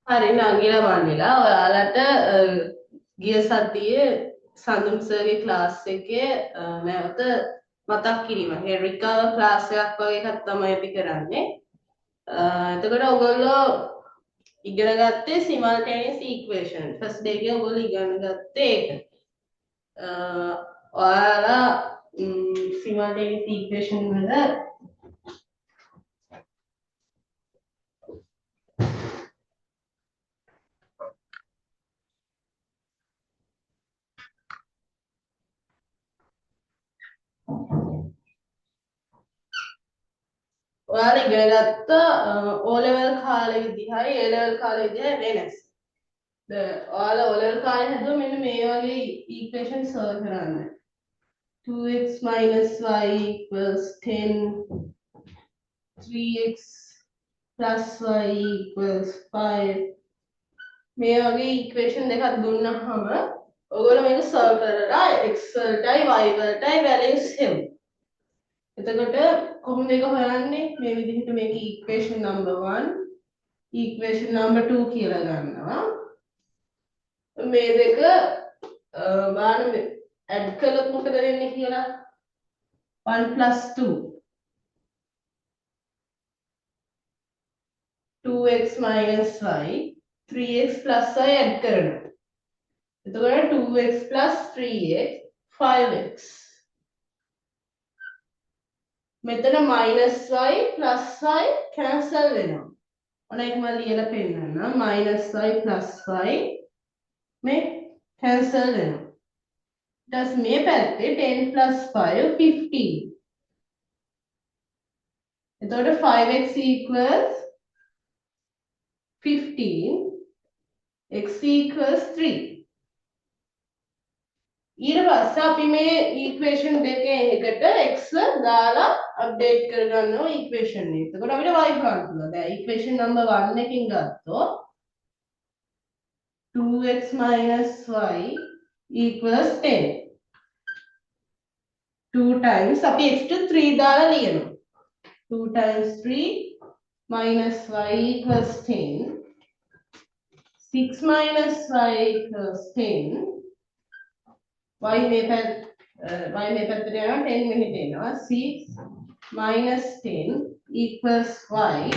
හරි නංගිලා මල්ලිලා ඔයාලට ගිය සතියේ සඳුන් සර්ගේ ක්ලාස් එකේ නැවත මතක් කිරීමක්. ඒ රිකවර් ක්ලාස් එකක් වගේ එකක් තමයි අපි කරන්නේ. එතකොට ඔයගොල්ලෝ ඉගෙන ගත්තේ simultaneous equation. ෆස්ට් ඩේ එකේ ඔයගොල්ලෝ ඉගෙන ගත්තේ ඒක. ඔයාලා simultaneous equation වල ඔයාලා ඉගෙන ගත්ත O level කාලේ විදිහයි A level කාලේ විදිහයි වෙනස්. ඔයාලා O level කාලේ හැදුවා මෙන්න මේ වගේ equation solve කරන්න. 2x minus y equals 10, 3x plus y equals 5. මේ වගේ equation දෙකක් දුන්නාම ඔයගොල්ලෝ මේක solve කරලා x වලටයි y වලටයි values හෙව්වා. එතකොට කොහොමද මේක හොයන්නේ? මේ විදිහට මේක equation number 1 equation number 2 කියලා ගන්නවා. මේ දෙක බාන add කළොත් මොකද වෙන්නේ කියලා 1 plus 2 2x minus y 3x plus y add කරනවා. එතකොට 2x plus 3x 5x. මෙතන minus y plus y cancel වෙනවා. ඔන්න ඒක මම ලියලා පෙන්නන්නම්. minus y plus y මේ cancel වෙනවා. ඊට මේ පැත්තේ 10 plus 5 15. එතකොට 5x equals 15, x equals 3. ඊට පස්සේ අපි මේ equation දෙකේ එකට x දාලා අප්ඩේට් කරගන්නවා equation එක. එතකොට අපිට y ගන්න පුළුවන්. දැන් equation number 1 එකකින් ගත්තොත් 2x minus y equals 10. 2 times අපි x to 3 දාලා ලියනවා. 2 times 3 minus y equals 10. 6 minus y equals 10. y මේ පැත්තට යනවා 10 මෙහෙට එනවා. 6 minus 10 equals y.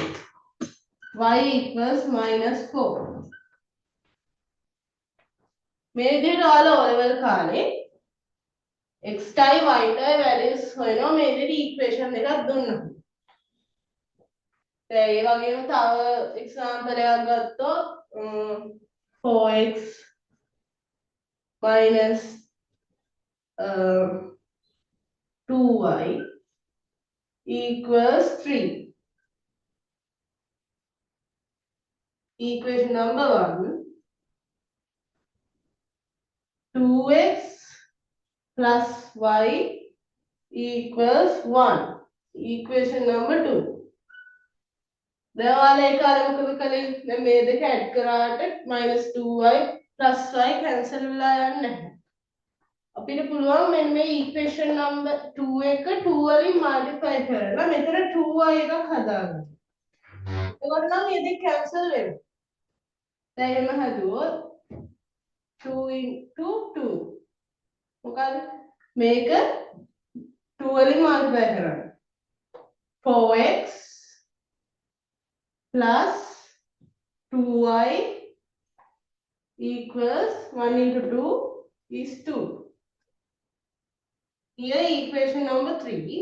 y equals minus 4. මේ විදිහට ඔයාලා O level කාලේ x ටයි y ටයි values හොයනවා මේ විදිහට equation එකක් දුන්නා. දැන් ඒ වගේම තව example එකක් ගත්තොත් 4x minus 2y equals 3. Equation number 1, 2x plus y equals 1. Equation number 2. දැන් ඔයාලා ඒක අර මොකද කළේ? දැන් මේ දෙක ඇඩ් කරාට -2y plus y cancel වෙලා යන්නේ නැහැ. අපිට පුළුවන් මෙන්න මේ equation number 2 එක 2 වලින් multiply කරලා මෙතන 2y එකක් හදාගන්න. එතකොට නම් මේ දෙක cancel වෙනවා. දැන් එහෙම හදුවොත් 2 into 2 මොකද මේක 2 වලින් multiply කරන්න. 4x plus 2y equals 1 into 2 is 2. Here equation number 3.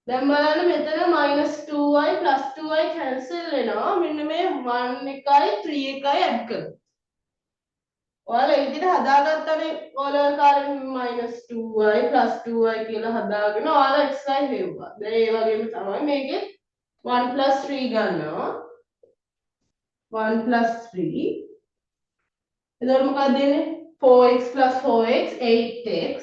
දැන් බලන්න මෙතන -2y plus 2y cancel වෙනවා. මෙන්න මේ 1 එකයි 3 එකයි add කරමු. ඔයාලා ඒ විදිහට හදාගත්තනේ ඔයාලා කාලේ -2y plus 2y කියලා හදාගෙන ඔයාලා xy හෙව්වා. දැන් ඒ වගේම තමයි මේකේ 1 plus 3 ගන්නවා. 1 plus 3. එතකොට මොකක්ද දෙන්නේ? 4x plus 4x 8x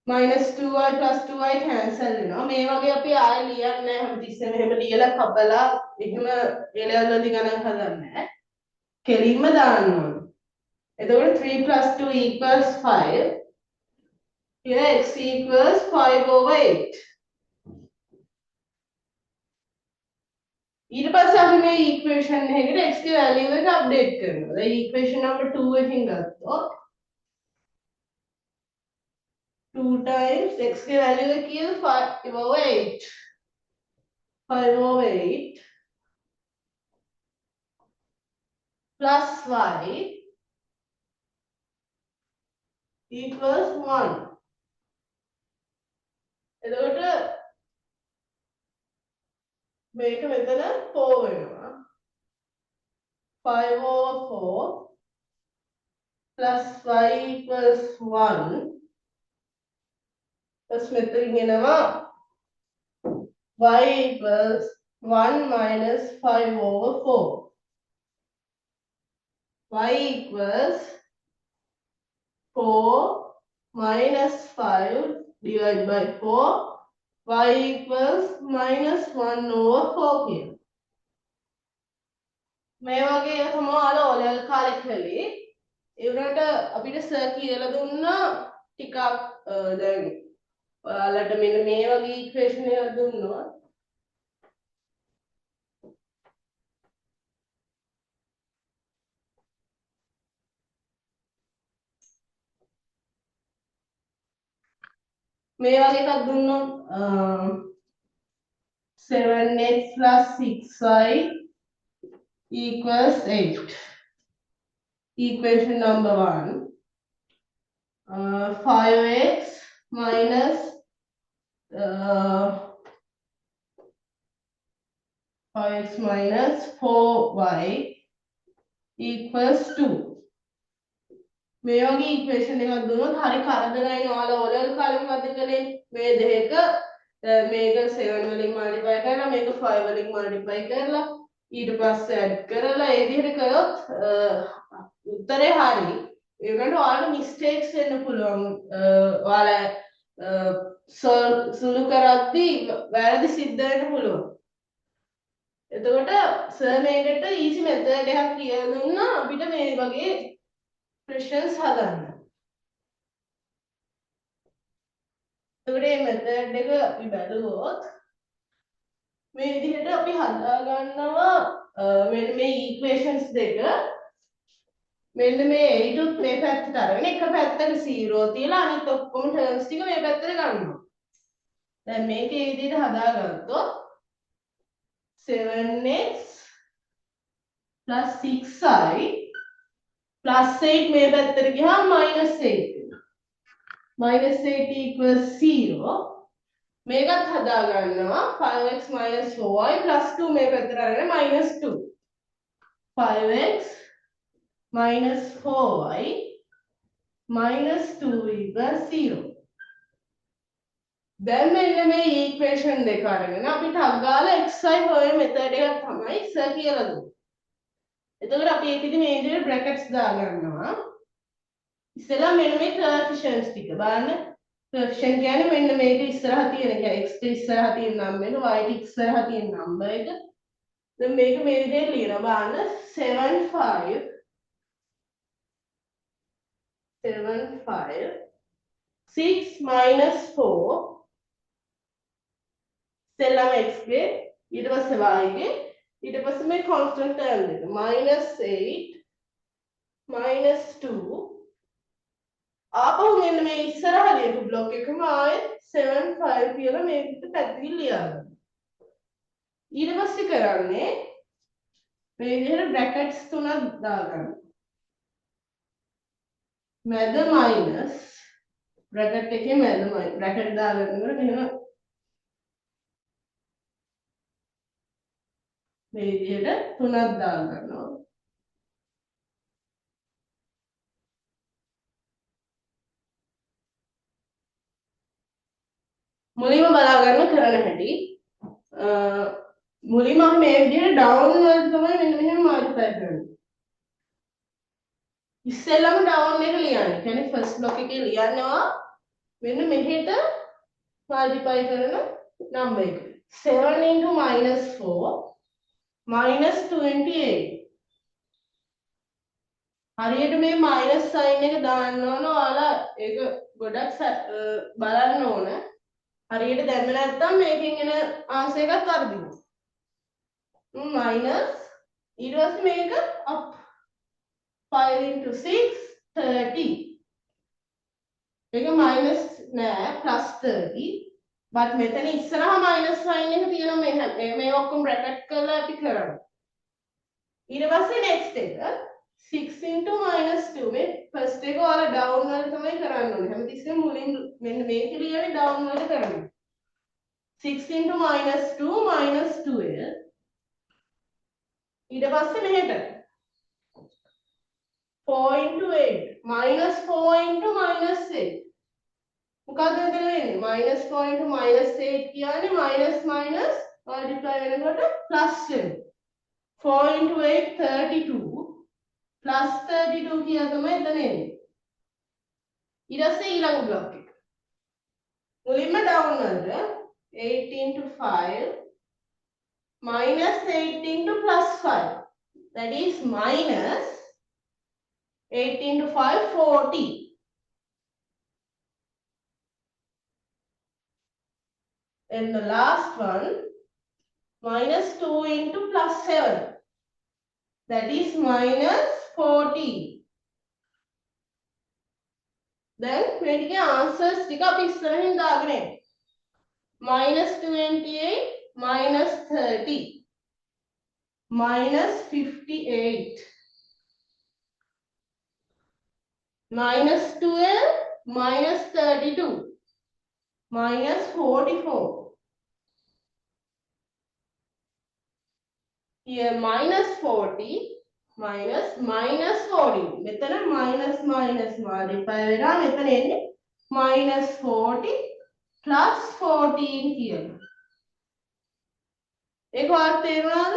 minus 2y plus 2y cancel වෙනවා. මේ වගේ අපි ආයෙ ලියන්නේ නැහැ. හැමතිස්සෙම එහෙම ලියලා කපලා එහෙම එලෙවල් වලදී ගණන් හදන්නේ නැහැ. කෙලින්ම දාන්න ඕන. එතකොට 3 plus 2 equals 5. Here x equals 5 over 8. ඊට පස්සේ අපි මේ equation එකකට x ගේ value එක update කරනවා. දැන් equation number 2 එකකින් ගත්තොත් 2 times x ගේ value එක කීයද 5/8 5/8 plus y equals 1. එතකොට මේක මෙතන 4 වෙනවා. 5/4 plus y equals 1 plus මෙතනින් එනවා y equals 1 minus 5/4. Y equals 4 minus 5 divided by 4. Y equals minus 1/4 කියන. මේ වගේ තමයි ඔයාලා ඔලෙවල් කාලේ කළේ. ඒ වුණාට අපිට සර් කියලා දුන්නා ටිකක් දැන් ඔයාලට මෙන්න මේ වගේ ඉක්වේෂන් එකක් දුන්නා. මේ වගේ එකක් දුන්නොත් 7x plus 6y equals 8. Equation number 1. 5x minus 5x minus 4y equals 2. මේ වගේ equation එකක් දුන්නොත් හරි කරදරයි ඔයාලා ඔලෙවල් කාලේ මොකද කළේ මේ දෙක මේක 7 වලින් multiply කරලා මේක 5 වලින් multiply කරලා ඊට පස්සේ add කරලා ඒ විදිහට කළොත් උත්තරේ හරි ඒ වුණාට ඔයාලට mistakes වෙන්න පුළුවන් ඔයාලා සුළු කරද්දී වැරදි සිද්ධ වෙන්න පුළුවන් එතකොට සර් මේකට easy method එකක් කියලා දුන්නා අපිට මේ වගේ questions හදන්න. එතකොට මේ method එක අපි බලුවොත් මේ විදිහට අපි හදා ගන්නවා මෙන්න මේ equations දෙක මෙන්න මේ 8 උත් මේ පැත්තට අරගෙන එක පැත්තක 0 තියලා අනිත් ඔක්කොම terms ටික මේ පැත්තට ගන්නවා. දැන් මේකේ විදිහට හදාගත්තොත් 7x plus 6y plus 8 මේ පැත්තට ගියාම minus 8 වෙනවා. minus 8 equals 0. මේකත් හදා ගන්නවා 5x minus 4y plus 2 මේ පැත්තට අරගෙන minus 2. 5x minus 4y minus 2 equals 0. දැන් මෙන්න මේ equation දෙක අරගෙන අපි ටක් ගාලා xy හොයන method එකක් තමයි සර් කියලා දුන්නේ. එතකොට අපි ඒකෙදි මේ විදිහට brackets දාගන්නවා. ඉස්සෙල්ලා මෙන්න මේ coefficients ටික බලන්න. coefficient කියන්නේ මෙන්න මේක ඉස්සරහා තියෙන කියන්නේ x ට ඉස්සරහා තියෙන නම් එක y ට ඉස්සරහා තියෙන number එක. දැන් මේක මේ විදිහට ලියනවා බලන්න 7 6 minus 4 ඉස්සෙල්ලාම x ගේ ඊට පස්සේ y ගේ ඊට පස්සේ මේ constant term එක minus 8 minus 2 ආපහු මෙන්න මේ ඉස්සරහා ලියපු බ්ලොක් එකම ආයෙත් 7 5 කියලා මේකට පැත්තකින් ලියන්න. ඊට පස්සේ කරන්නේ මේ විදිහට brackets තුනක් දාගන්න. මැද minus bracket එකේ මැද bracket දාගන්නකොට මෙහෙම මේ විදිහට තුනක් දාගන්නවා. මුලින්ම බලා ගන්න කරන හැටි මුලින්ම අපි මේ විදිහට down වලට තමයි මෙන්න මෙහෙම modify කරන්නේ. ඉස්සෙල්ලම down එක ලියන්නේ. කියන්නේ first block එකේ ලියනවා මෙන්න මෙහෙට multiply කරන number එක. 7 into minus 4 minus 28. හරියට මේ minus sign එක දාන්න ඕන ඔයාලා ඒක ගොඩක් බලන්න ඕන. හරියට දැම්ම නැත්නම් මේකෙන් එන ආන්සර් එකත් වර්ධිනවා. minus ඊට පස්සේ මේක up 5 into 6 30 මේක minus නෑ plus 30 but මෙතන ඉස්සරහා minus sign එක තියෙනවා මේ ඔක්කොම bracket කරලා අපි කරමු ඊට පස්සේ next එක 6 into minus 2 මේ first එක ඔයාලා down වල තමයි කරන්න ඕනේ හැමතිස්සෙම මුලින් මෙන්න මේක ලියන්නේ down වලට කරන්න 6 into minus 2 minus 12 ඊට පස්සේ මෙහෙට 4 into 8 minus 4 into minus 8 මොකද මෙතන වෙන්නේ minus 4 into minus 8 කියන්නේ minus minus multiply වෙනකොට plus 7 4 into 8 32 plus 32 කියලා තමයි එතන එන්නේ ඊට පස්සේ ඊළඟ බ්ලොක් එක මුලින්ම down වලට 8 into 5 minus 8 into plus 5 that is minus 8 into 5 40 and the last one minus 2 into plus 7 that is minus 40 then මේකේ answers ටික අපි ඉස්සරහින් දාගෙන එමු minus 28 minus 30 minus 58 minus 12 minus 32 minus 44 here minus 40 minus minus 40 මෙතන minus minus multiply වෙනවා මෙතන එන්නේ minus 40 plus 14 කියලා ඒක වාර්ත තේරුණාද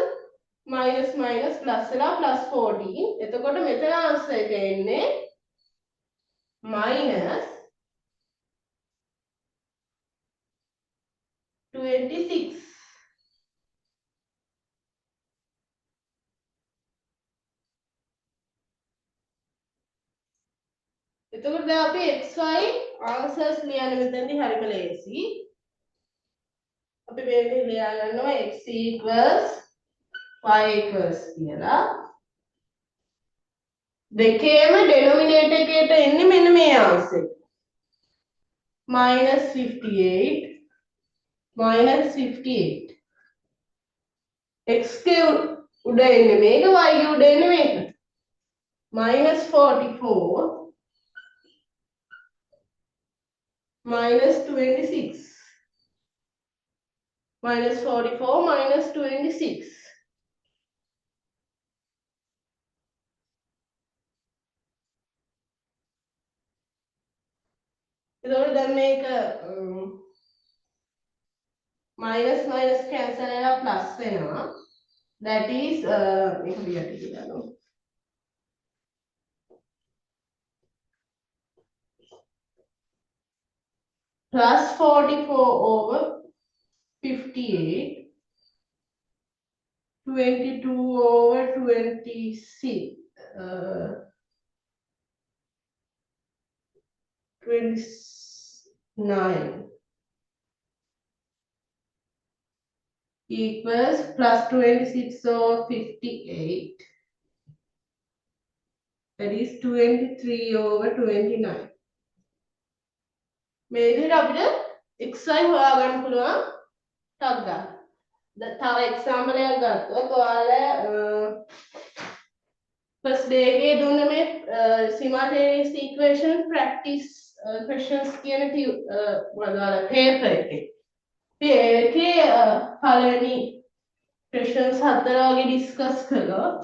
minus minus plus වෙලා plus 14 එතකොට මෙතන answer එක එන්නේ minus 26 එතකොට දැන් අපි xy answers ලියන්න මෙතනදී හරිම ලේසි. අපි මේක ලියා ගන්නවා x equals y equals කියලා. දෙකේම denominator එකට එන්නේ මෙන්න මේ answer. -58 -58 x ගේ උඩ එන්නේ මේක y ගේ උඩ එන්නේ මේක. -44 minus 26 minus 44 minus 26 එතකොට දැන් මේක minus minus cancel වෙලා plus වෙනවා that is මේක ලියන්න කියලා plus 44 over 58 22 over 26 29 equals plus 26 over 58 that is 23 over 29 මේ විදිහට අපිට xy හොයාගන්න පුළුවන් ටක් ගන්න. තව එක්සැම්පල් එකක් ගත්තොත් ඔයාලා first day එකේ දුන්න මේ simultaneous equation practice questions කියන මොකද ඔයාලා paper එකේ. ඒකේ පළවෙනි questions හතර වගේ discuss කළොත්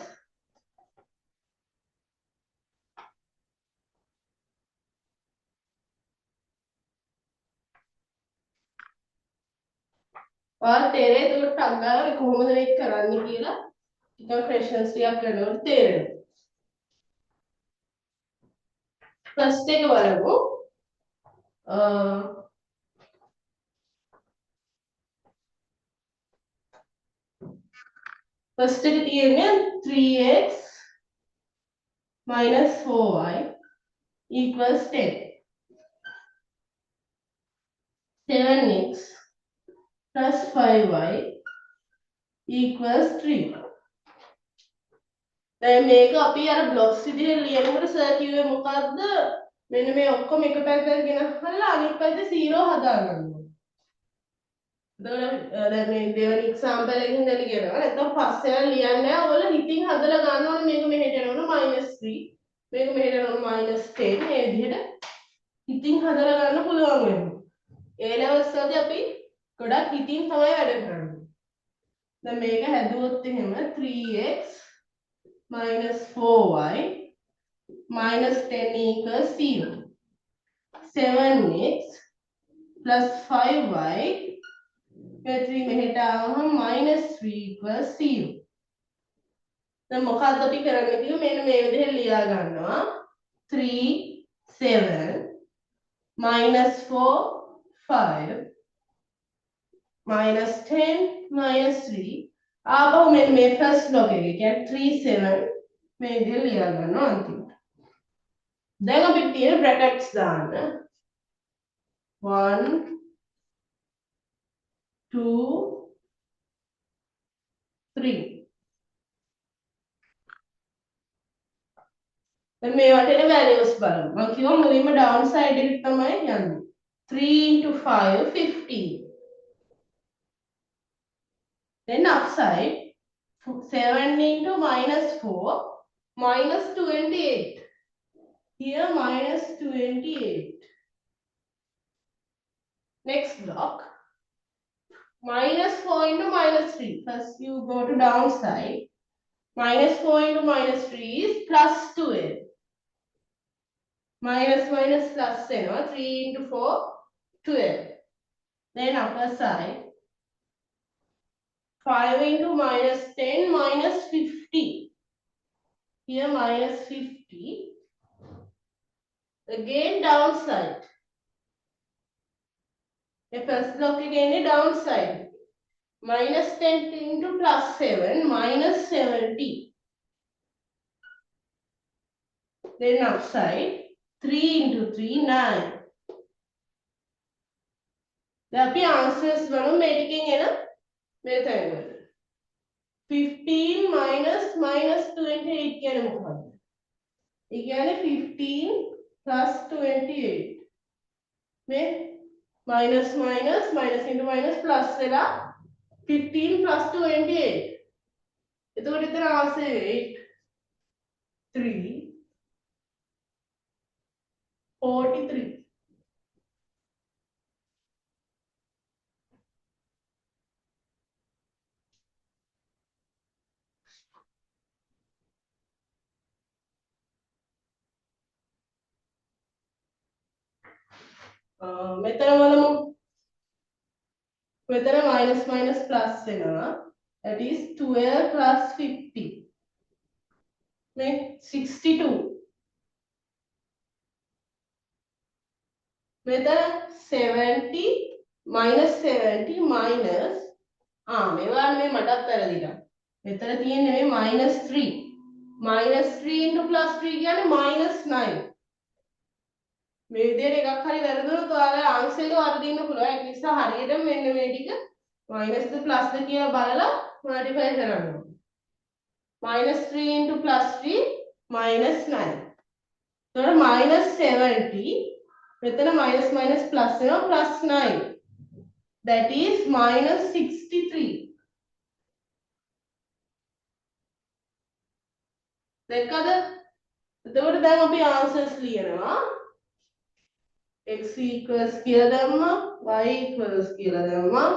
ඔයාලා තේරෙයි ඒකට ටක් ගාලා කොහොමද මේක කරන්නේ කියලා ටිකක් questions ටිකක් කරනකොට තේරෙනවා. first එක බලමු. first එක තියෙන්නේ 3x minus 4y equals 10. 7x plus 5y equals 3. දැන් මේක අපි අර බ්ලොක්ස් විදිහට ලියනකොට සර් කිව්වේ මොකද්ද? මෙන්න මේ ඔක්කොම එක පැත්තකට ගෙනහල්ලා අනිත් පැත්තේ 0 හදාගන්න ඕනේ. දැන් මේ දෙවෙනි එක්සැම්පල් එකකින් දැන් ලියනවා. නැත්නම් පස්සේ ලියන්නේ නැහැ. ඔයාලා හිතින් හදලා ගන්න ඕනේ මේක මෙහෙට යනවනේ -3. මේක මෙහෙට යනවනේ -10. මේ විදිහට හිතින් හදලා ගන්න පුළුවන් වෙනවා. A levels වලදී අපි ගොඩක් හිතින් තමයි වැඩ කරන්නේ. දැන් මේක හැදුවොත් එහෙම 3x -4y -10 equals 0. 7x plus 5y 3 මෙහෙට ආවම -3 equals 0. දැන් මොකක්ද අපි කරන්න කිව්වේ මෙන්න මේ විදිහට ලියා ගන්නවා 3 7 -4 5 -10 -3 ආපහු මෙන්න මේ ෆස්ට් බ්ලොක් එකේ කියන්නේ 3 7 මේ විදිහට ලියා ගන්නවා අන්තිමට. දැන් අපි තියෙන බ්‍රැකට්ස් දාන්න 1 2 3. දැන් මේ වටේන වැලියුස් බලමු. මම කිව්වා මුලින්ම ඩවුන් සයිඩ් එකට තමයි යන්නේ. 3 into 5 15. Then upside 7 into -4 -28. Here -28. Next block -4 into -3. First you go to downside. -4 into -3 is +12. Minus minus plus 3 into 4 12. Then upper side 5 into -10 -50. Here -50. Again downside. The first block again is downside. -10 into +7 -70. Then upside 3 into 3 9. දැන් අපි answers වල මේ ටිකෙන් එන මේ තැන් වල 15 -28 කියන්නේ මොකක්ද? ඒ කියන්නේ 15 +28. මේ minus into minus plus වෙලා 15 +28. එතකොට එතන answer 8 3 43. මෙතන බලමු. මෙතන minus minus plus වෙනවා. That is 12 plus 50. මේ 62. මෙතන 70 -70 minus මේවා මේ මටත් වැරදිලා. මෙතන තියෙන්නේ මේ -3. -3 into +3 කියන්නේ -9. මේ විදිහට එකක් හරි වැරදුනොත් ඔයාලා ආන්සර් එක වරදින්න පුළුවන්. ඒක නිසා හරියට මෙන්න මේ ටික මයිනස්ද ප්ලස්ද කියලා බලලා මල්ටිප්ලයි කරන්න ඕනේ. -3 into +3 -9. එතකොට -70 මෙතන minus minus plus වෙනවා +9. That is -63. දැක්කද? එතකොට දැන් අපි answers ලියනවා. x equals කියලා දැම්මා y equals කියලා දැම්මා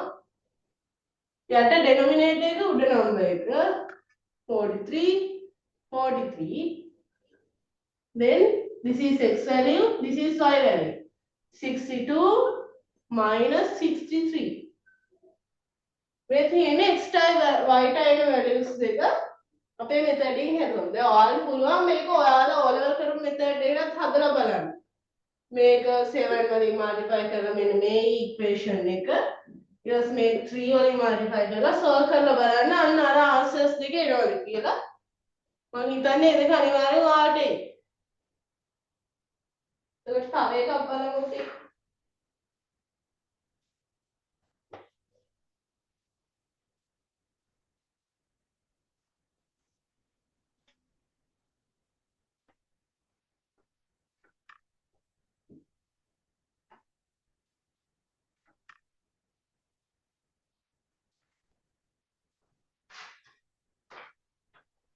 යට denominator එක උඩ number එක 43 then this is x value this is y value 62 -63 මේ තියෙන්නේ x ටයි y ටයි values දෙක අපේ method එකෙන් හදුවා. දැන් ඔයාලට පුළුවන් මේක ඔයාලා O level කරපු method එකකට හදලා බලන්න. මේක 7 වලින් multiply කරලා මෙන්න මේ equation එක ඊට මේ 3 වලින් multiply කරලා solve කරලා බලන්න අන්න අර answers දෙක එනවද කියලා. මම හිතන්නේ ඒක අනිවාර්යෙන් ඔයාලට එයි. ඒක තව එකක් බලමු.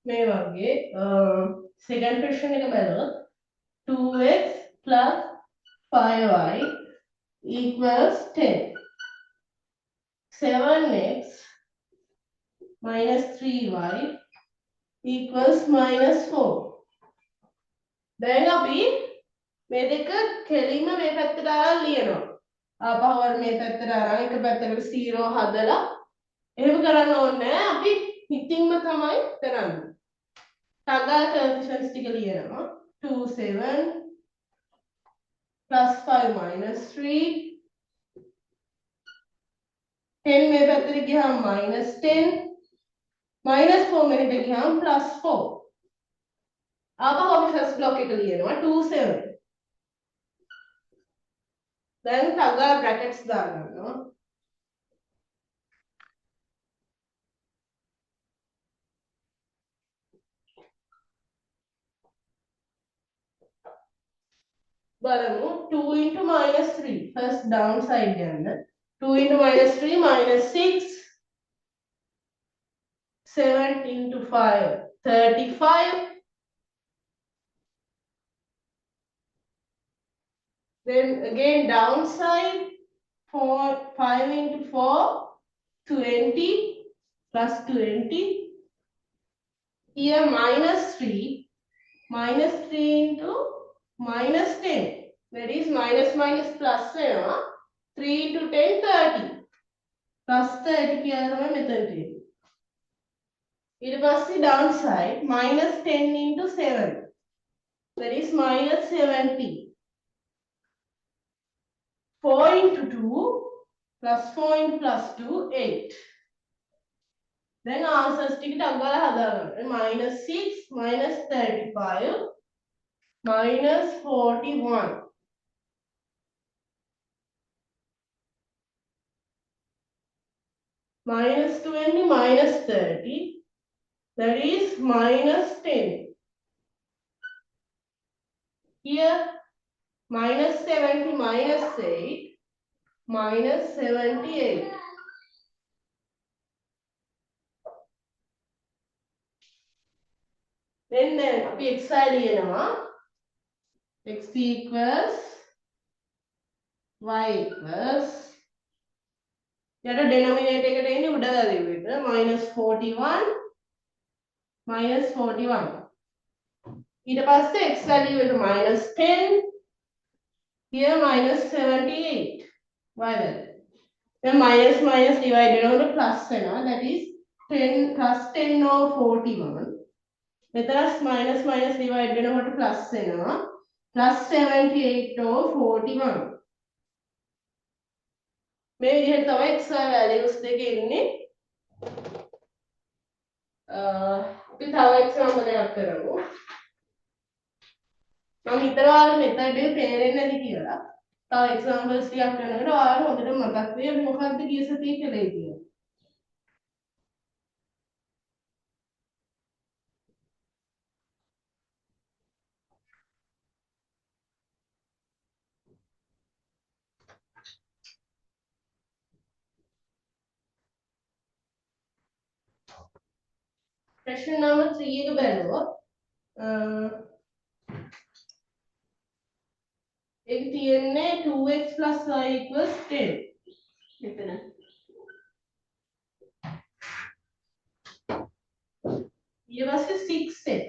මේ වගේ second question එක බලුවොත් 2x plus 5y equals 10. 7x minus 3y equals minus 4. දැන් අපි මේ දෙක කෙලින්ම මේ පැත්තට අරන් ලියනවා. ආපහුවර මේ පැත්තට අරන් එක පැත්තකට 0 හදලා එහෙම කරන්න ඕනේ නැහැ. අපි හිතින්ම තමයි කරන්නේ. තගා coefficients ටික ලියනවා. 2 7 plus 5 minus 3 10 මේ පැත්තට ගියාම minus 10 minus 4 මෙහෙට ගියාම plus 4 ආපහු අපි first block එක ලියනවා 2 7 දැන් තගා brackets දාගන්නවා බලමු 2 into minus 3 first downside යන්න 2 into minus 3 minus 6 7 into 5 35 then again downside 5 into 4 20 plus 20 here minus 3 into minus 10 that is minus minus plus 3 into 10 30 plus 30 කියලා තමයි මෙතන තියෙන්නේ ඊට පස්සේ downside minus 10 into 7 that is minus 70 4 into 2 plus 4 into plus 2 8 then answers ටිකට අගාලා හදාගන්න minus 6 minus 35 minus 41 minus 20 minus 30 that is minus 10 here minus 70 minus 8 minus 78 then අපි xi ලියනවා x equals y equals යට denominator එකට එන්නේ උඩ value එක minus 41 minus 41 ඊට පස්සේ x value එක minus 10 here minus 78 y value then minus minus divided over plus වෙනවා that is 10 plus 10 or 41 මෙතන minus minus divided වෙනකොට plus වෙනවා plus 78 or 41 මේ විදිහට තමයි xy values දෙක ඉන්නේ අපි තව example එකක් කරමු මම හිතනවා ඔයාලට method එක තේරෙන්නේ නැති කියලා තව examples ටිකක් කරනකොට ඔයාලට හොඳට මතක් වෙයි අපි මොකක්ද ගිය සතියේ කළේ කියලා Question number 3 එක බලුවොත් ඒක තියෙන්නේ 2x plus y equals 10 මෙතන ඊට පස්සේ 6x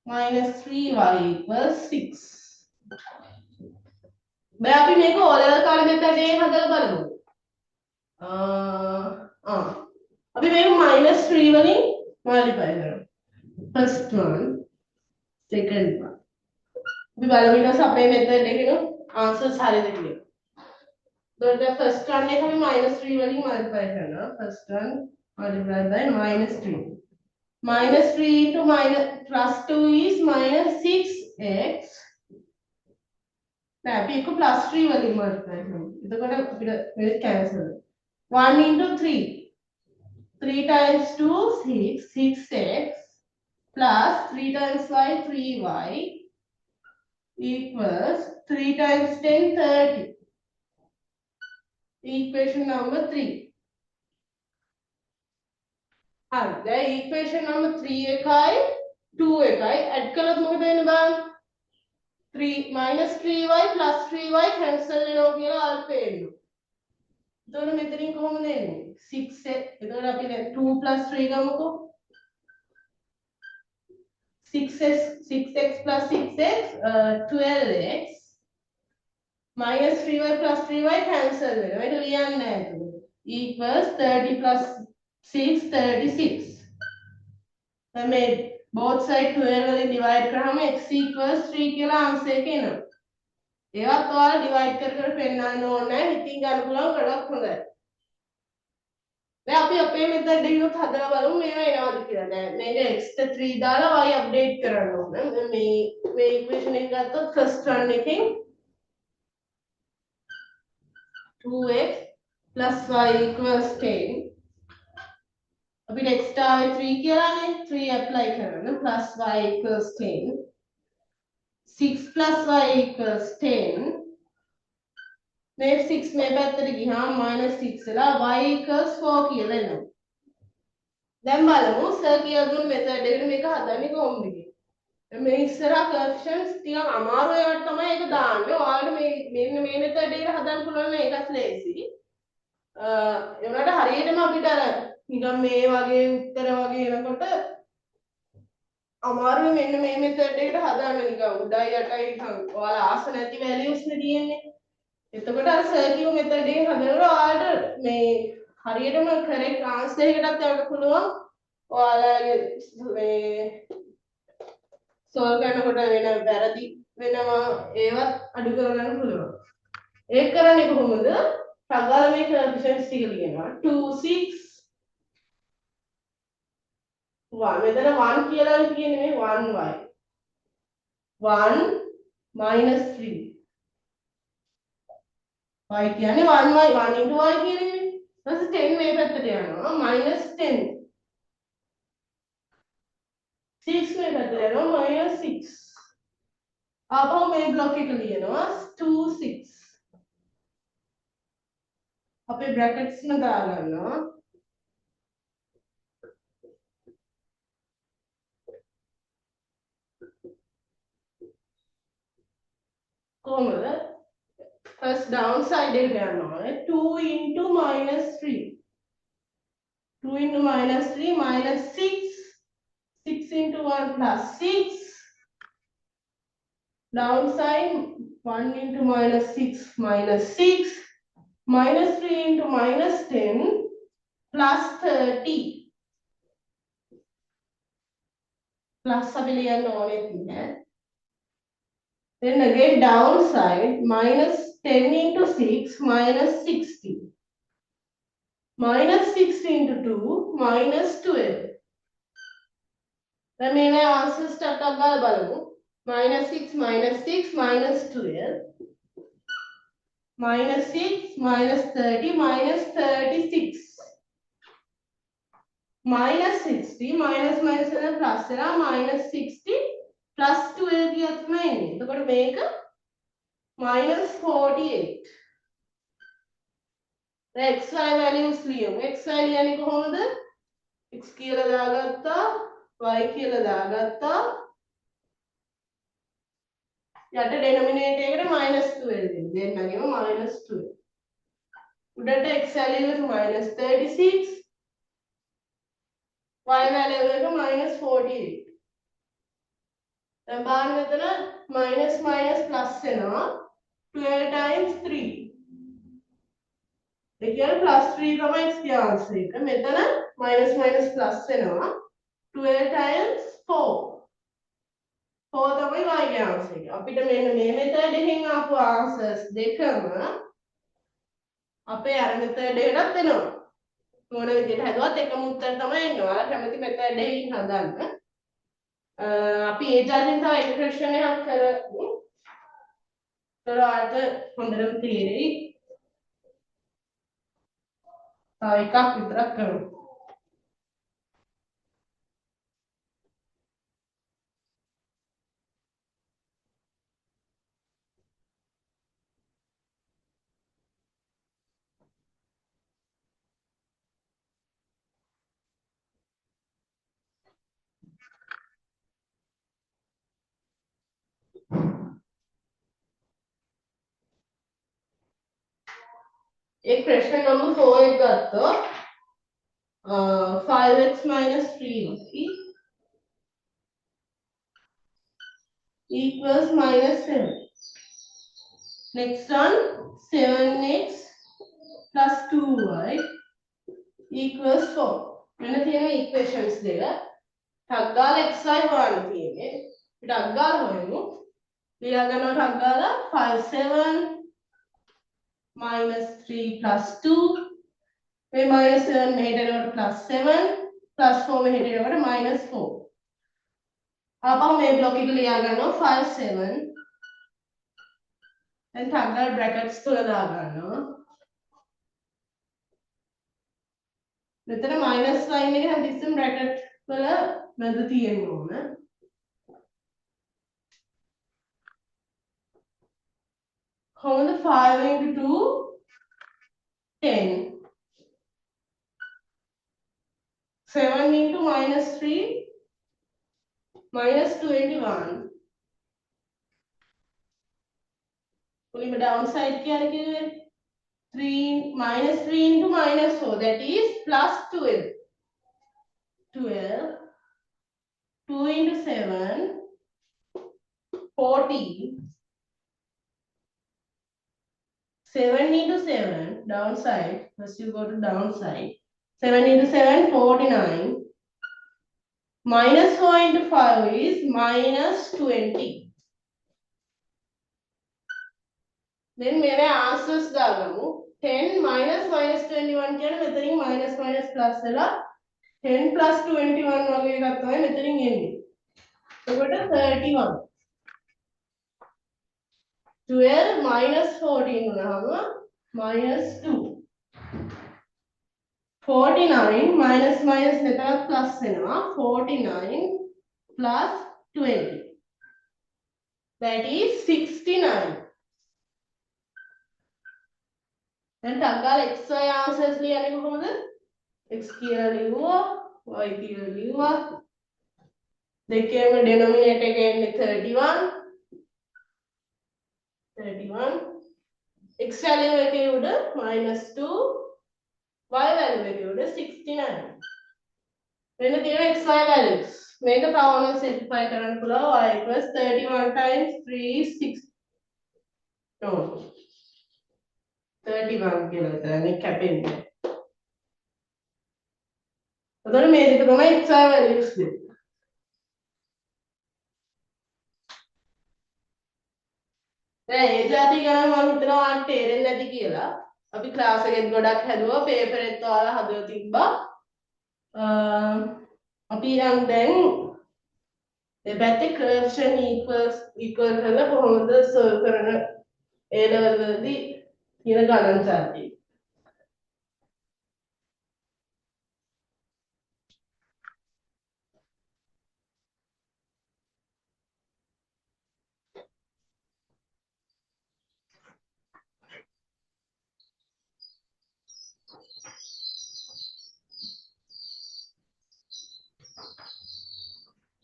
minus 3y equals 6 දැන් අපි මේක O level කාලේ method එකෙන් හදලා බලමු අපි මේක minus 3 වලින් multiply කරමු first one second one අපි බලමු ඊට පස්සේ අපේ method එකේ answers හරියද කියලා. එතකොට first one එක අපි minus 3 වලින් multiply කරනවා. first one multiplied by minus 3. minus 3 into minus plus 2 is minus 6x. දැන් අපි එක plus 3 වලින් multiply කරමු. එතකොට අපිට මේක cancel. 1 into 3. 3 times 2 6 6x plus 3 times y 3y equals 3 times 10 30 equation number 3 හරි. දැන් equation number 3 එකයි 2 එකයි add කළොත් මොකද වෙන්නේ බලන්න? 3 -3y + 3y cancel වෙනවා කියලා ආල් පේනවා. එතකොට මෙතනින් කොහොමද එන්නේ? 6 එතකොට අපි දැන් 2 + 3 ගමුකෝ. 6x + 6x 12x -3y + 3y cancel වෙනවා. ඒක ලියන්නේ නැහැ එතකොට. equals 30 + 6 36. දැන් මේ both side 12 වලින් divide කරාම x equals 3 කියලා answer එක එනවා. ඒවත් ඔයාලා divide කර කර පෙන්නන්න ඕනේ නැහැ. හිතින් ගන්න පුළුවන් ගොඩක් හොඳයි. දැන් අපි අපේ method එකකිනුත් හදලා බලමු මේවා එනවද කියලා. දැන් මේක x ට 3 දාලා y update කරන්න ඕනේ. දැන් මේ equation එක ගත්තොත් first one එකෙන් 2x + y = 10. අපිට x ආවේ 3 කියලානේ. 3 apply කරන්න + y = 10. 6 + y = 10. මේ 6 මේ පැත්තට ගියාම -6 වෙලා y = 4 කියලා එනවා. දැන් බලමු සර් කියලා දුන්න මෙතඩ් එකට මේක හදන්නේ කොහොමද කියලා. මේ ඉස්සරහා coefficients ටිකක් අමාරු ඒවාට තමයි ඒක දාන්නේ. ඔයාලට මෙන්න මේ මෙතඩ් එකට හදන්න පුළුවන් නම් ඒකත් ලේසි. ඒ වුණාට හරියටම අපිට අර නිකන් මේ වගේ උත්තර වගේ එනකොට අමාරුයි මෙන්න මේ මෙතඩ් එකට හදාන්න නිකන් උඩයි යටයි නිකන් ඔයාලා ආස නැති වැලියුස් නේ තියෙන්නේ. එතකොට අර සර්කියු මෙතඩ් එකෙන් හදනකොට ඔයාලට මේ හරියටම correct answer එකටත් යන්න පුළුවන්. ඔයාලගේ මේ solve කරනකොට වෙන වැරදි වෙනවා ඒවත් අඩු කරගන්න පුළුවන්. ඒක කරන්නේ කොහොමද? සංගාල මේ coefficients ටික ලියනවා. 2 6 1 මෙතන 1 කියලා කියන්නේ මේ 1y 1 -3 y කියන්නේ 1y 1 * y කියන්නේ ඊට 10 මේ පැත්තට යනවා -10 6 මේ පැත්තට යනවා -6 ආපහු මේ බ්ලොක් එක ලියනවා 2 6 අපේ බ්‍රැකට්ස් න දාගන්නවා කොහොමද first downside එක ගන්නවා 2 * -3 2 * -3 -6 6 * 1 + 6 downside 1 * -6 -6 -3 * -10 +30 plus අපි ලියන්න ඕනෙත් නෑ then again downside -10 * 6 -60 -6 * 2 -12 දැන් මේනේ answers ටක් ගාලා බලමු -6 -6 -12 -6 -30 -36 -60 minus minus එක plus වෙලා -60 plus 12 කියත් තමයි එන්නේ. එතකොට මේක -48. දැන් xy values ලියමු. xy ලියන්නේ කොහොමද? x කියලා දාගත්තා, y කියලා දාගත්තා. යට denominator එකට -12 දෙන්න. දෙන්නගෙම -12. උඩට x value එක -36 y value එක -48. දැන් බලන්න මෙතන minus minus plus වෙනවා 12 times 3. ඒ කියන්නේ plus 3 තමයි x ගේ answer එක. මෙතන minus minus plus වෙනවා 12 times 4. 4 තමයි y ගේ answer එක. අපිට මෙන්න මේ method එකෙන් ආපු answers දෙකම අපේ අර method එකටත් එනවා. මොන විදිහට හදුවත් එකම උත්තර තමයි එන්නේ. ඔයාලා කැමති method එකකින් හදන්න. අපි ඒ ජාතියෙන් තව එක ප්‍රශ්නයක් කරමු. ඔයාලට හොඳටම තේරෙයි. තව එකක් විතරක් කරමු. equation number 4 එක ගත්තොත් 5x minus 3y equals minus 7. Next one, 7x plus 2y equals 4. මෙන්න තියෙන equations දෙක. ටක් ගාලා xy හොයන්න තියෙන්නේ. අපි ටක් ගාලා හොයමු. ලියා ගන්නවා ටක් ගාලා 5 7 minus 3 plus 2 මේ minus 7 මෙහෙට එනකොට plus 7 plus 4 මෙහෙට එනකොට minus 4. ආපහු මේ බ්ලොක් එක ලියා ගන්නවා 5 7 දැන් ටක් ගාලා brackets තුන දා ගන්නවා. මෙතන minus sign එක හැමතිස්සෙම bracket වල මැද තියෙන්න ඕන. කොහොමද 5 into 2 10 7 into minus 3 minus 21 उन्हीं में downside क्या रखेंगे 3 minus 3 into minus 4 that is plus 12 12 2 into 7 14 7 into 7 downside first you go to downside 7 into 7 49 minus 4 into 5 is minus 20 then मेरे answers දාගමු 10 minus minus 21 කියන්නේ මෙතනින් minus minus plus වෙලා 10 plus 21 වගේ එකක් තමයි මෙතනින් එන්නේ. එතකොට 31 12 minus 14 වුණාම minus 2 49 minus minus මෙතනත් plus වෙනවා 49 plus 20 that is 69 දැන් ටක් ගාලා xy answers ලියන්නේ කොහොමද x කියලා ලියුවා y කියලා ලියුවා දෙකේම denominator එක එන්නේ 31 x value එකේ උඩ -2 y value එකේ උඩ 69 මෙන්න තියෙන xy values මේක තවම simplify කරන්න පුළුවන් y equals 31 times 3 is 6 no 31 කියලා විතරයි කැපෙන්නේ. එතකොට මේ දෙක තමයි xy values දෙක. දැන් ඒ જાති ගණන් මම හිතනවා ඔයාලට තේරෙන්නේ නැති කියලා. අපි ක්ලාස් එකෙත් ගොඩක් හැදුවා, පේපර් එකත් ඔයාලා හදලා තිබ්බා. අපි දැන් මේ පැත්තේ curvature equal කරලා කොහොමද solve කරන A level වලදී තියෙන ගණන් જાති.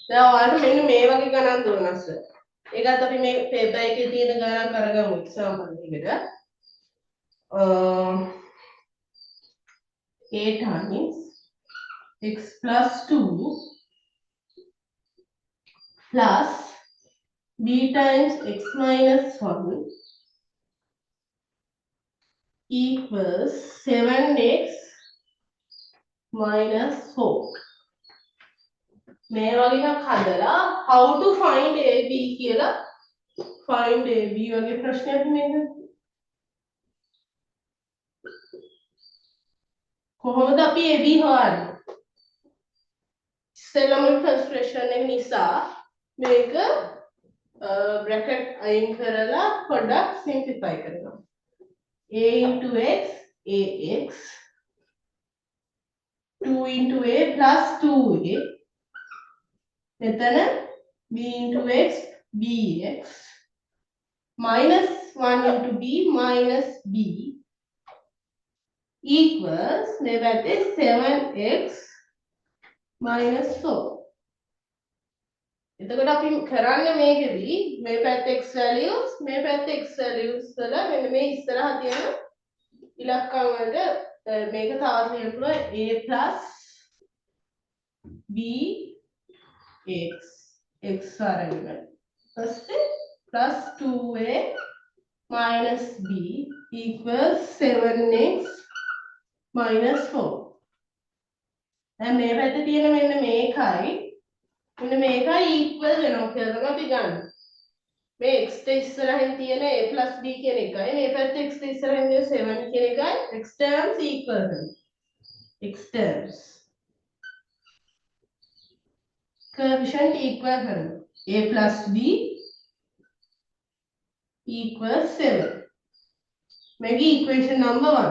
දැන් ඔයාලට මෙන්න මේ වගේ ගණන් දුන්නා සර්. ඒකත් අපි මේ පේපර් එකේ තියෙන ගණන් කරගමු එක්සැම්පල් එකකට. A times x plus 2 plus b times x minus 1 equals 7x minus 4. මේ වගේ එකක් හදලා how to find AB කියලා find AB වගේ ප්‍රශ්නයක් නේද? කොහොමද අපි AB හොයන්නේ? ඉස්සෙල්ලාම frustration එක නිසා මේක bracket අයින් කරලා පොඩ්ඩක් simplify කරනවා. A into x ax 2 into a plus 2a මෙතන b into x bx minus 1 into b minus b equals මේ පැත්තේ 7x minus 4. එතකොට අපි කරන්නේ මේකෙදි මේ පැත්තේ x values මේ පැත්තේ x values වල මෙන්න මේ ඉස්සරහා තියෙන ඉලක්කම් වලට මේක තවත් ලියන්න පුළුවන් a plus b x x අරගෙන ඊපස්සේ plus 2a minus b equals 7x minus 4. දැන් මේ පැත්තේ තියෙන මෙන්න මේකයි equal වෙනවා කියලා තමයි අපි ගන්න. මේ x ට ඉස්සරහින් තියෙන a plus b කියන එකයි මේ පැත්තේ x ට ඉස්සරහින් තියෙන 7 කියන එකයි x terms equal වෙනවා. x terms coefficient equal කරනවා. a plus b equals 7. මේක equation number 1.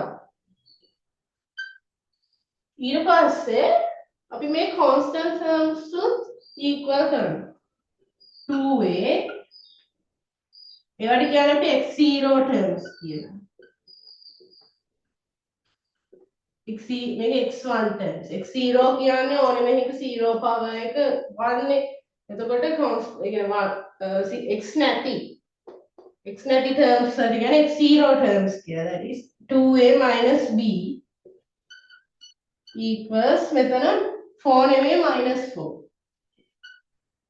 ඊට පස්සේ අපි මේ constant terms equal කරනවා. 2a ඒවට කියන්නේ අපි x0 terms කියලා. මේක x1 terms. x0 කියන්නේ ඕනේ මේක 0 power එක 1 නේ. එතකොට ඒ කියන්නේ x නැති terms වලට කියන්නේ x0 terms කියලා. that is 2a minus b equals මෙතන 4 නෙමෙයි minus 4.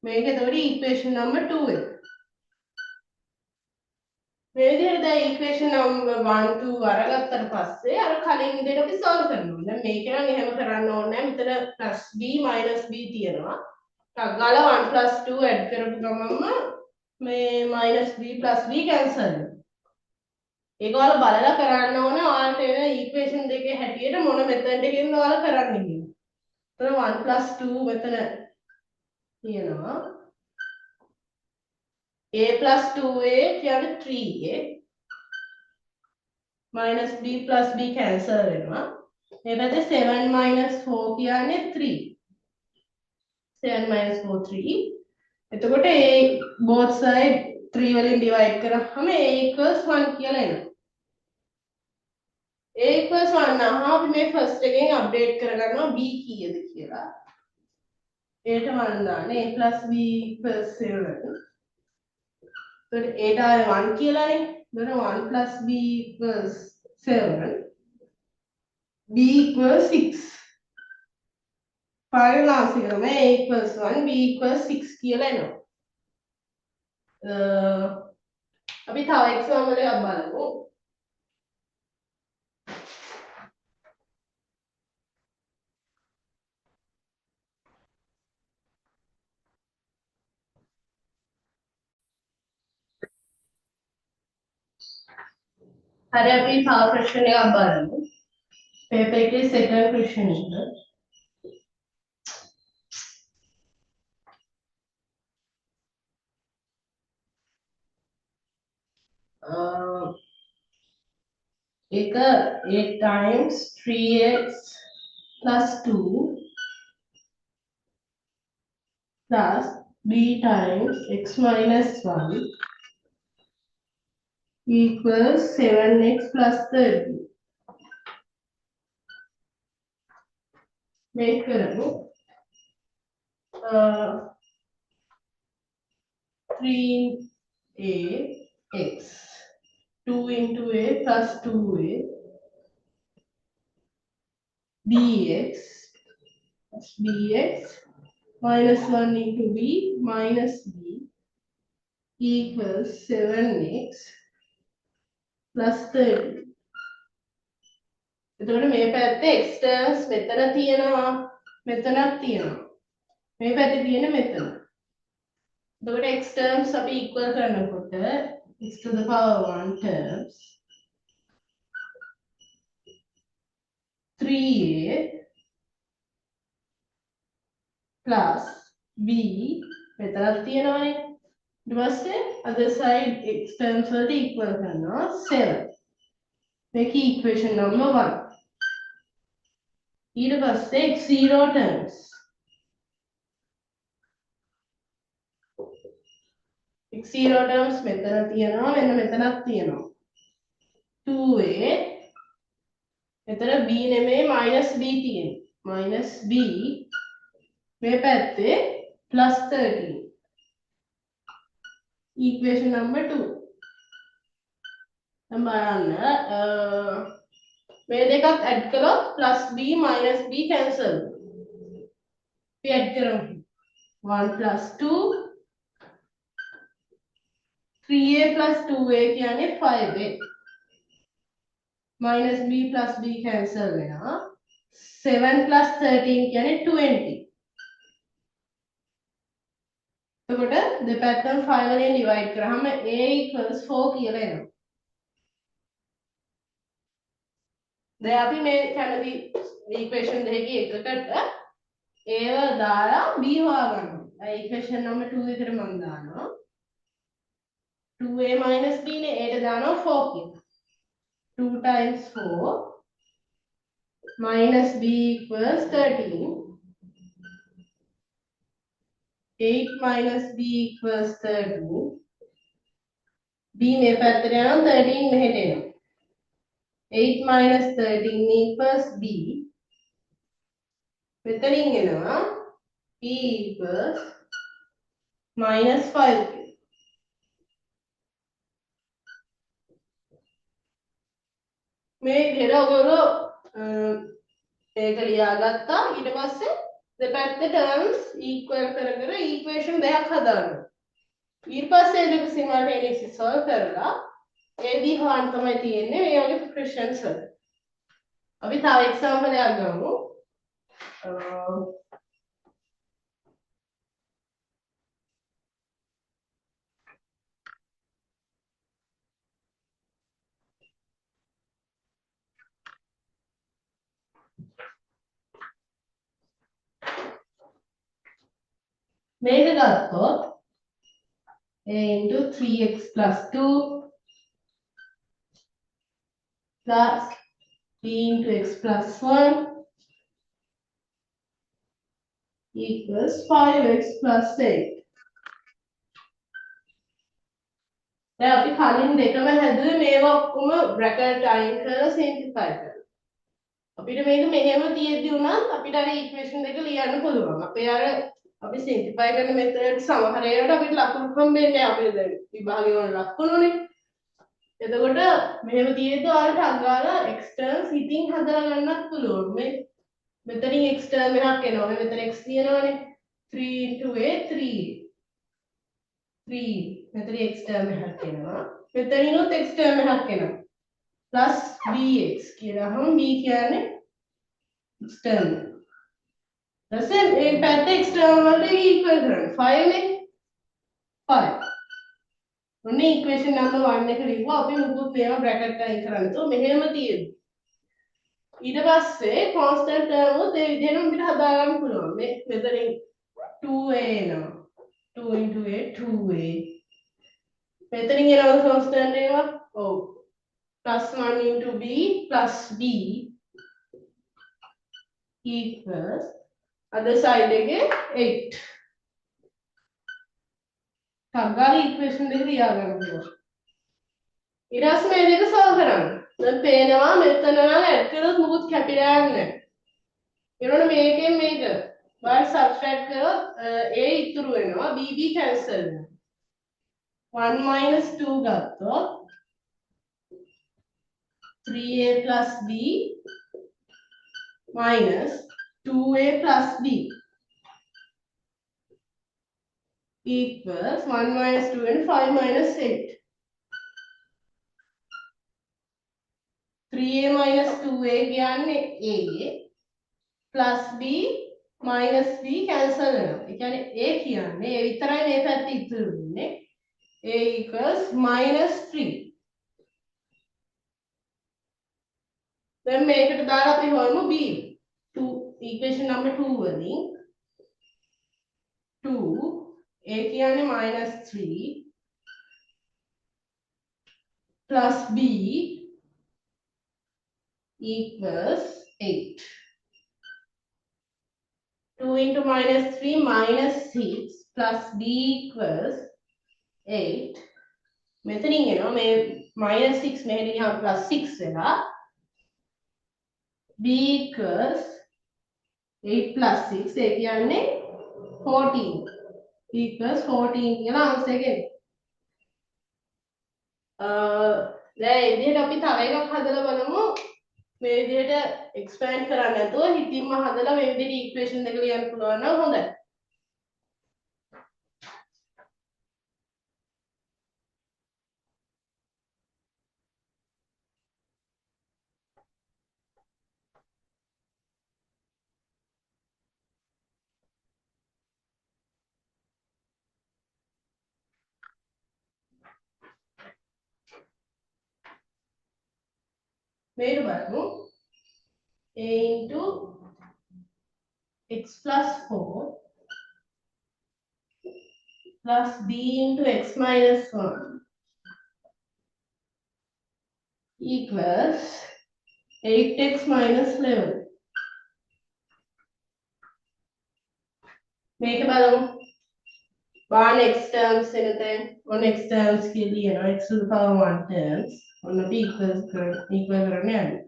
මේක එතකොට equation number 2 එක. මේ විදිහට දැන් equation number 1 2 අරගත්තට පස්සේ අර කලින් විදිහට අපි solve කරනවා. දැන් මේක නම් එහෙම කරන්න ඕනේ නැහැ. මෙතන plus b minus b තියෙනවා. ටක් ගාලා 1 plus 2 add කරපු ගමන්ම මේ minus b plus b cancel වෙනවා. ඒක ඔයාලා බලලා කරන්න ඕනේ. ඔයාලට එන equation දෙකේ හැටියට මොන method එකකින්ද ඔයාලා කරන්නේ කියලා. එතන 1 plus 2 මෙතන තියෙනවා. a plus 2a කියන්නේ 3a minus b plus b cancel වෙනවා. මේ පැත්තේ 7 minus 4 කියන්නේ 3. 7 minus 4 3. එතකොට a both side 3 වලින් divide කරාම a equals 1 කියලා එනවා. a equals 1 නම් අපි මේ first එකෙන් update කරගන්නවා b කීයද කියලා. a ට 1 දාන්න a plus b equals 7. So 8 ආවේ 1 කියලානේ. then 1 plus b equals 7. b equals 6. final answer කරම a equals 1 b equals 6 කියලා එනවා. අපි තව example එකක් බලමු. හරි අපි තව ප්‍රශ්න එකක් බලමු. paper එකේ second question එක. එක 8 times 3x plus 2 plus b times x minus 1 equals 7x plus 30. මේක කරමු. 3ax 2 into a plus 2a bx plus bx minus 1 into b minus b equals 7x plus 30. එතකොට මේ පැත්තේ x terms මෙතන තියෙනවා මෙතනක් තියෙනවා. මේ පැත්තේ තියෙන මෙතන. එතකොට x terms අපි equal කරනකොට x to the power 1 terms 3a plus b මෙතනක් තියෙනවානේ. ඊට පස්සේ other side x terms වලට equal කරනවා 7. මේක equation number 1. ඊට පස්සේ x0 terms x0 terms මෙතන තියෙනවා මෙන්න මෙතනක් තියෙනවා 2a මෙතන b නෙමෙයි minus b තියෙනවා minus b මේ පැත්තේ plus 13 equation number 2 දැන් බලන්න මේ දෙකත් ඇඩ් කළොත් plus b minus b cancel. අපි ඇඩ් කරමු. 1 plus 2 3a plus 2a කියන්නේ 5a minus b plus b cancel වෙනවා. 7 plus 13 කියන්නේ 20. එතකොට දෙපැත්තම 5 වලින් divide කරාම a equals 4 කියලා එනවා. දැන් අපි මේ කැමති equation දෙකේ එකකට ඒව දාලා b හොයාගන්නවා. equation number 2 එකට මම දානවා 2a minus b නේ a ට දානවා 4 කියලා. 2 times 4 minus b equals 13. 8 minus b equals 13. b මේ පැත්තට යනවා 13 මෙහෙට එනවා. 8 minus 13 equals b. මෙතනින් එනවා b equals minus 5. මේ විදිහට ඔයගොල්ලෝ ඒක ලියාගත්තා. ඊට පස්සේ දෙපැත්තේ terms equal කර කර equation දෙකක් හදාගන්න. ඊට පස්සේ ඒක simultaneously solve කරලා ab හොයන්න තමයි තියෙන්නේ මේ වගේ questions වල. අපි තව example එකක් ගමු. මේක ගත්තොත් a into 3x plus 2 plus b into x plus 1 equals 5x plus 8. දැන් අපි කලින් දෙකම හැදුවේ මේවා ඔක්කොම bracket අයින් කරලා simplify කරලා. අපිට මේක මෙහෙම තියෙද්දි උනත් අපිට අර equation දෙක ලියන්න පුළුවන්. අපි simplify කරන method සමහර ඒවාට අපිට ලකුණු හම්බෙන්නේ අපේ දැන් විභාගේ වල ලකුණුනේ. එතකොට මෙහෙම තියෙද්දි ඔයාලට අගාලා external හිතින් හදලා ගන්නත් පුළුවන්. මෙතනින් external එකක් එනවා. මෙතන x තියෙනවනේ. 3 into a 3 මෙතන x term එකක් එනවා. මෙතනිනුත් x term එකක් එනවා. plus bx කියලාම b කියන්නේ x term. ඊටසේ මේ පැත්තේ x term වලට equal කරන්න 5 නේ 5. ඔන්න equation number 1 එක ලිව්වා. අපි මුකුත් මේවා bracket අයින් කරන්න. તો මෙහෙම තියෙනවා. ඊට පස්සේ constant term උත් ඒ විදිහටම අපිට හදා ගන්න පුළුවන්. මෙතනින් 2a එනවා. 2 into a 2a. මෙතනින් එනවා constant ඒවා. ඔව්. plus 1 into b plus b equals other side එකේ 8. තග්ගාල equation දෙක ලියා ගන්න ඕන. ඊට පස්සේ මේ දෙක solve කරන්න. දැන් පේනවා මෙතන නම් ඇඩ් කරොත් මොකුත් කැපිලා යන්නේ නැහැ. ඊළඟ මේකෙන් මේක y subtract කරොත් a ඉතුරු වෙනවා b cancel වෙනවා. 1 minus 2 ගත්තොත් 3a plus b minus 2a plus b equals 1 minus 2 and 5 minus 8. 3a minus 2a කියන්නේ a plus b minus b cancel වෙනවා. ඒ කියන්නේ a කියන්නේ a විතරයි මේ පැත්තේ ඉතුරු වෙන්නේ. a equals minus 3. දැන් මේකට දාලා අපි හොයමු b. 2 equation number 2 වලින් 2 a කියන්නේ minus 3 plus b equals 8. 2 into minus 3 minus 6 plus b equals 8. මෙතනින් එනවා මේ minus 6 මෙහෙට ගියාම plus 6 වෙනවා. b equals 8 plus 6 ඒ කියන්නේ 14 equals 14 කියලා answer එක එනවා. දැන් ඉතින් අපි තව එකක් හදලා බලමු. මේ විදිහට expand කරන්න නැතුව හිතින්ම හදලා මේ විදිහට equation දෙක ලියන්න පුළුවන් නම් හොඳයි. මේක බලමු. A into x plus 4 plus b into x minus 1 equals 8x minus 11. මේක බලමු. 1 x terms එනතෙන් 1 x terms කියලා කියනවා x to the power 1 terms. ඔන්න අපි equal කරන්න යන්නේ.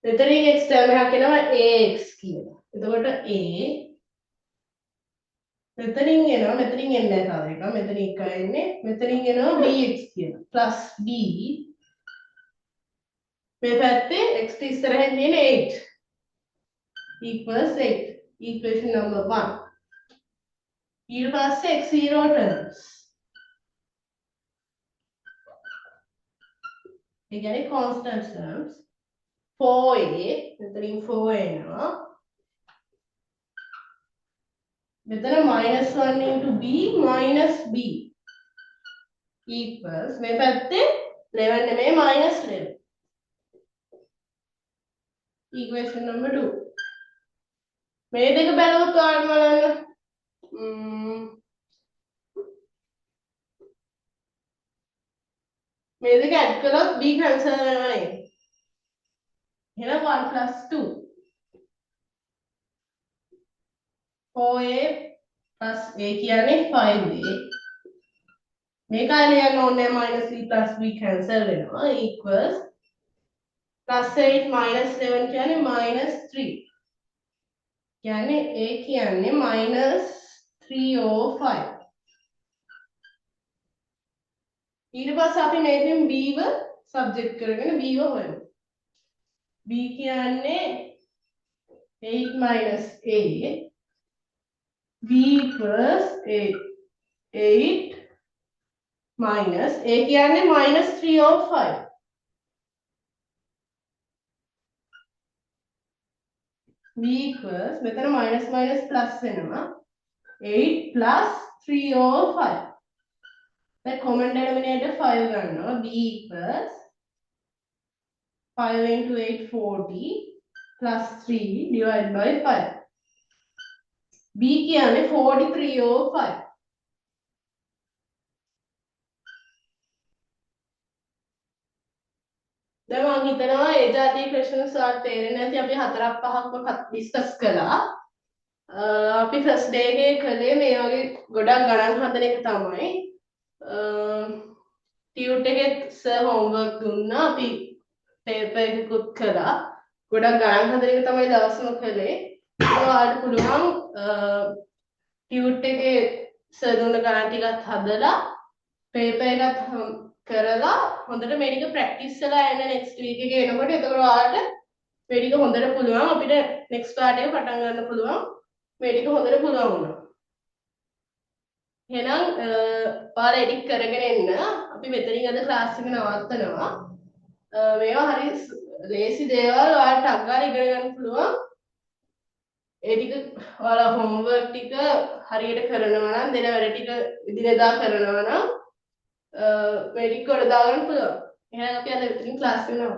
මෙතනින් x term එකක් එනවා ax කියලා. එතකොට a මෙතනින් එනවා මෙතනින් එන්නේ නැහැ තව එකක්. මෙතන එකයි එන්නේ. මෙතනින් එනවා bx කියලා. plus b මේ පැත්තේ x ඉස්සරහින් තියෙන 8 equals 8. Equation number 1. ඊට පස්සේ x0 terms. ඒ කියන්නේ constant terms. 4a මෙතනින් 4 එනවා. මෙතන -1 into b minus b equals මේ පැත්තේ 11 නෙමෙයි -11. Equation number 2. මේ දෙක බැලුවොත් ඔයාලට බලන්න මේ දෙක ඇඩ් කළොත් b cancel වෙනවා නේද? එහෙනම් 1 plus 2 4a plus a කියන්නේ 5a මේක ලියන්න ඕනේ -b plus b cancel වෙනවා equals plus 8 minus 11 කියන්නේ -3 කියන්නේ a කියන්නේ -305 ඊට පස්සේ අපි මේකෙන් b ව සබ්ජෙක්ට් කරගෙන b ව හොයමු b කියන්නේ 8 minus a b equals 8 minus a කියන්නේ -305 b equals මෙතන minus minus plus වෙනවා 8 plus 305 දැන් common denominator 5 ගන්නවා b equals 5 into 8 40 plus 3 divided by 5 b කියන්නේ 4305 දැන් මම හිතනවා ඒ જાතිය questions වලට තේරෙන්නේ නැති අපි 4ක් 5ක්ම ඩිස්කස් කළා. අපි ෆස්ට් ඩේ එකේ කළේ මේ වගේ ගොඩක් ගණන් හදන එක තමයි. ටියුට් එකේ සර් හෝම්වර්ක් දුන්නා අපි පේපර් එකකුත් කළා. ගොඩක් ගණන් හදන එක තමයි දවසම කළේ. ඔයාලට පුළුවන් ටියුට් එකේ සර් දුන්න ගණන් ටිකත් හදලා පේපර් එකත් කරලා හොඳට මේ ටික ප්‍රැක්ටිස් කරලා යන්න නෙක්ස්ට් වීක් එකේ එනකොට එතකොට ඔයාලට මේ ටික හොඳට පුළුවන් අපිට නෙක්ස්ට් පාර්ට් එක පටන් ගන්න පුළුවන් මේ ටික හොඳට පුළුවන් වුණා. එහෙනම් ඔයාලා එඩිට් කරගෙන එන්න අපි මෙතනින් අද ක්ලාස් එක නවත්තනවා. මේවා හරි ලේසි දේවල් ඔයාලට අග්ගාලා ඉගෙන ගන්න පුළුවන්. ඒ ටික ඔයාලා හෝම්වර්ක් ටික හරියට කරනවා නම් දෙන වැඩ ටික ඉදිරියදා කරනවා නම් මේ ටික වල දාගන්න පුළුවන්. එහෙනම් අපි අද මෙතනින් ක්ලාස් එක නවත්තමු.